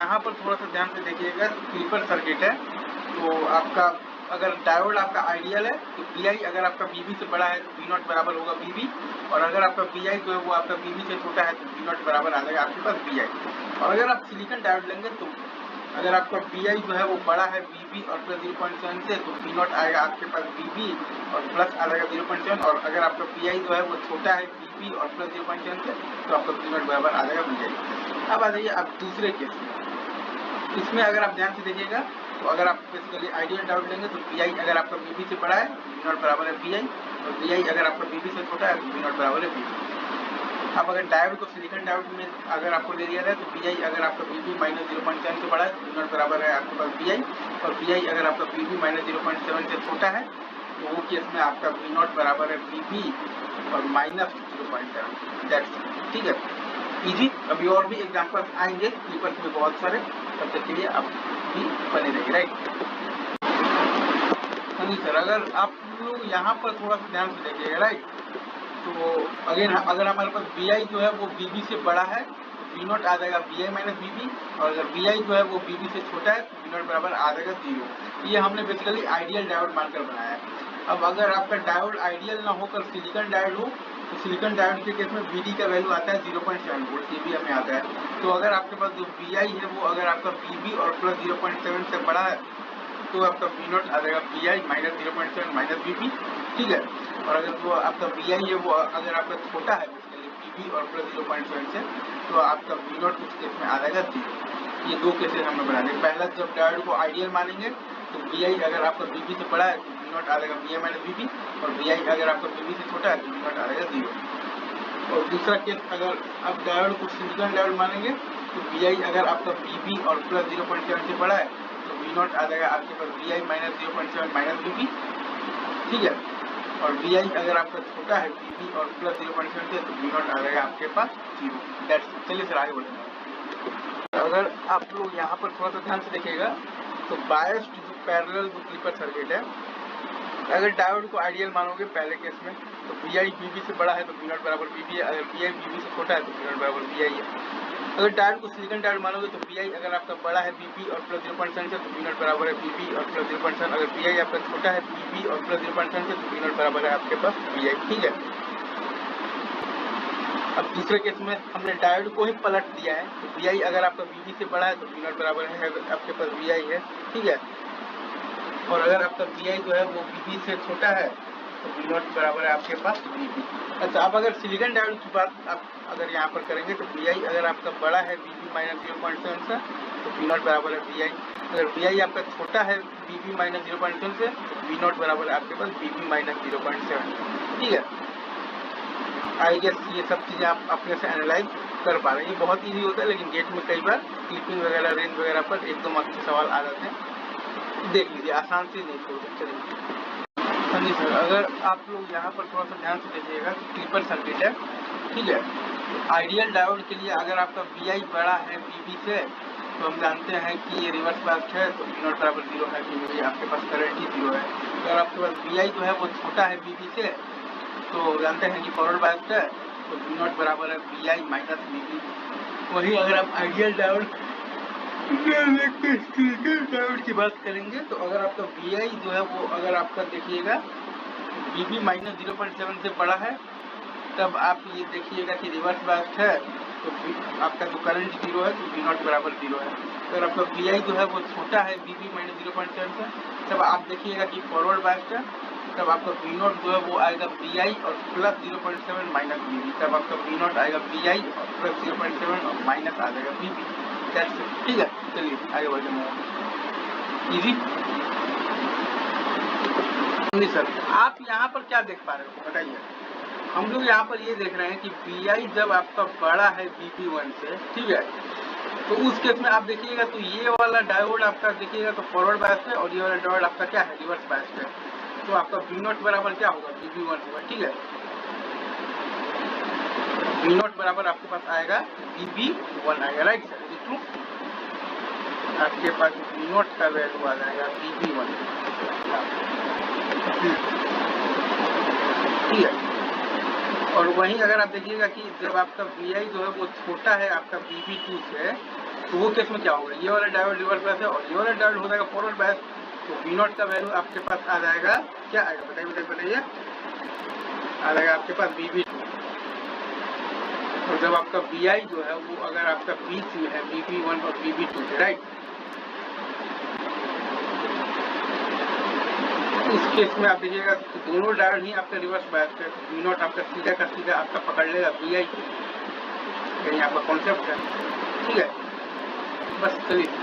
यहाँ पर थोड़ा सा ध्यान से देखिएगा, क्लीपर सर्किट है। तो आपका अगर डायोड आपका आइडियल है तो Pi अगर आपका Vb से बड़ा है तो V0 बराबर होगा Vb, और अगर आपका Vi जो है वो आपका Vb से छोटा है तो V0 बराबर आ जाएगा आपके पास Vi। और अगर आप सिलिकॉन डायोड लेंगे तो अगर आपका Vi जो है वो बड़ा है Vb और प्लस 0.7 से तो V0 आएगा आपके पास Vb और प्लस आ जाएगा 0.7, और अगर आपका Vi जो है वो छोटा है Vb और प्लस 0.7 से तो आपका V0 बराबर आ जाएगा Vi। अब आ जाइए आप दूसरे केस में। इसमें अगर आप ध्यान से देखिएगा तो अगर आप बेसिकली आइडियल डायोड लेंगे तो Pi अगर आपका Vb से बड़ा है तो V0 बराबर है Vi, और Vi अगर आपका Vb से छोटा है तो V0 बराबर है Vb। अब अगर डायोड को सिलिकॉन डायोड में अगर आपको ले लिया जाए तो Vi अगर आपका Vb माइनस 0.7 से बड़ा है तो V0 बराबर है आपके पास Vi, और Vi अगर आपका Vb माइनस 0.7 से छोटा है तो वो केस में आपका V0 बराबर है Vb और माइनस 0.7। ठीक है, इजी। अभी और भी एग्जाम्पल्स आएंगे क्लीपर्स में बहुत सारे, तब तक के लिए आप भी बने रहिए, राइट। नहीं सर, अगर आप लोग यहाँ पर थोड़ा सा ध्यान से देखिएगा, राइट, तो अगेन अगर हमारे पास Vi जो है वो Vb से बड़ा है तो V0 आ जाएगा Vi माइनस Vb, और अगर Vi जो है वो Vb से छोटा है तो V0 बराबर आ जाएगा 0। ये हमने बेसिकली आइडियल डायोड मानकर बनाया है। अब अगर आपका डायोड आइडियल ना होकर सिलिकॉन डायोड हो तो सिलिकॉन डायोड के केस में Vd का वैल्यू आता है 0.7 वोल्ट, ये भी हमें आता है। तो अगर आपके पास जो Vi है वो अगर आपका Vb और प्लस 0.7 से बड़ा है तो आपका V0 आ जाएगा Vi माइनस 0.7 माइनस Vb। ठीक है, और अगर वो आपका Vi है वो अगर आपका छोटा है Vb और प्लस 0.7 से तो आपका V0 उस केस में आ जाएगा 0। ये दो केसेस हमने बना दिए। पहला जब डायोड को आइडियल मानेंगे तो Vi अगर आपका Vb से बड़ा है तो V0 आ जाएगा Vi माइनस Vb, और Vi अगर आपका Vb से छोटा है तो V0 आ जाएगा 0। और दूसरा केस अगर आप डायोड को सिलिकॉन डायोड मानेंगे तो Vi अगर आपका Vb और प्लस 0.7 से बड़ा है तो V0 आ जाएगा आपके पास Vi माइनस 0.7 माइनस Vb। ठीक है, और Vi अगर आपका छोटा है Vb और प्लस 0.7 से तो V0 आ जाएगा आपके पास 0। चलिए सर आगे बढ़ते हैं। अगर आप लोग यहाँ पर थोड़ा सा ध्यान से देखिएगा तो बायस्ड जो पैरेलल जो क्लीपर सर्किट है, अगर डायोड को आइडियल मानोगे पहले केस में तो Vi Vb से बड़ा है तो V0 बराबर Vb है, अगर Vi Vb से छोटा है तो V0 बराबर Vi है। अगर डायोड को सिलिकॉन डायोड मानोगे तो Vi अगर आपका बड़ा है Vb और प्लस 0.7 से तो V0 बराबर है Vb और प्लस 0.7, अगर Vi आपका छोटा है Vb और प्लस 0.7 से तो V0 बराबर है आपके पास Vi। ठीक है, अब दूसरे केस में हमने डायोड को ही पलट दिया है तो Vi अगर आपका Vb से बड़ा है तो V0 बराबर है आपके पास Vi है। ठीक है, और अगर आपका Vi जो है वो Vb से छोटा है तो V0 बराबर है आपके पास Vb। अच्छा, अब अगर सिलिकॉन डायोड की बात आप अगर यहाँ पर करेंगे तो Vi अगर आपका बड़ा है Vb माइनस 0.7 से तो V0 बराबर है Vi, अगर Vi आपका छोटा है Vb माइनस 0.7 से तो V0 बराबर है आपके पास Vb माइनस 0.7। ठीक है, आई गेस ये सब चीज़ें आप अपने से एनालाइज कर पा रहे हैं। ये बहुत ईजी होता है, लेकिन गेट में कई बार क्लिपिंग वगैरह रेंज वगैरह पर एकदम अच्छे सवाल आ जाते हैं, देख लीजिए, आसान से नहीं छोड़ सकते। चलिए हाँ जी सर, अगर आप लोग यहाँ पर थोड़ा सा ध्यान से देखिएगा तो क्लीपर सर्किट है। ठीक है, तो आइडियल डायोड के लिए अगर आपका Vi बड़ा है Vb से तो हम जानते हैं कि ये रिवर्स बायस्ड है तो V0 बराबर 0 है, क्योंकि आपके पास करंट ही 0 है। अगर आपके पास Vi जो है वो छोटा है Vb से तो जानते हैं कि फॉरवर्ड बायस्ड है तो V0 बराबर है Vi माइनस Vb। वही अगर आप आइडियल डायोड डायोड की बात करेंगे तो अगर आपका Vi जो है वो अगर आपका देखिएगा Vb माइनस 0.7 से बड़ा है तब आप ये देखिएगा कि रिवर्स बायस्ड है तो आपका जो करंट 0 है तो V0 बराबर 0 है। अगर आपका Vi जो है वो छोटा है Vb माइनस 0.7 से तब आप देखिएगा कि फॉरवर्ड बायस्ड है, तब आपका V0 जो है वो आएगा Vi और प्लस 0.7 माइनस Vb, तब आपका V0 आएगा Vi और प्लस 0.7 और माइनस आ जाएगा Vb। ठीक है, चलिए आगे बढ़ते हैं। इजी नहीं सर, आप यहाँ पर क्या देख पा रहे हो बताइए। हम लोग यहाँ पर ये देख रहे हैं कि Vi जब आपका बड़ा है Vb1 से, ठीक है, तो उस केस में आप देखिएगा तो ये वाला डायोड आपका देखिएगा तो फॉरवर्ड बायस्ड है और ये वाला डायोड आपका क्या है, रिवर्स बायस्ड है। तो आपका V0 बराबर क्या होगा, Vb1 होगा। ठीक है, V0 बराबर आपके पास आएगा Vb1 आएगा, राइट सर, इज ट्रू। आपके पास V0 का वैल्यू आ जाएगा Vb1। ठीक है, और वहीं अगर आप देखिएगा कि जब आपका Vi जो है वो छोटा है आपका Vb2 से तो वो केस में क्या होगा, ये वाला डायोड रिवर्स बायस है और ये वाला डायोड हो जाएगा फॉरवर्ड बायस। तो V नॉट का वैल्यू आपके पास आ जाएगा, क्या आएगा बताइए, आ जाएगा आपके पास VB। और जब आपका VI जो है वो अगर आपका बीच में है VB1 और VB2 के, राइट, इस केस में आप देखिएगा तो दोनों डायोड ही आपके रिवर्स बायस पे, V नॉट आपका सीधा का सीधा आपका पकड़ लेगा VI को, यही आपका कॉन्सेप्ट है, ठीक है। बस चलिए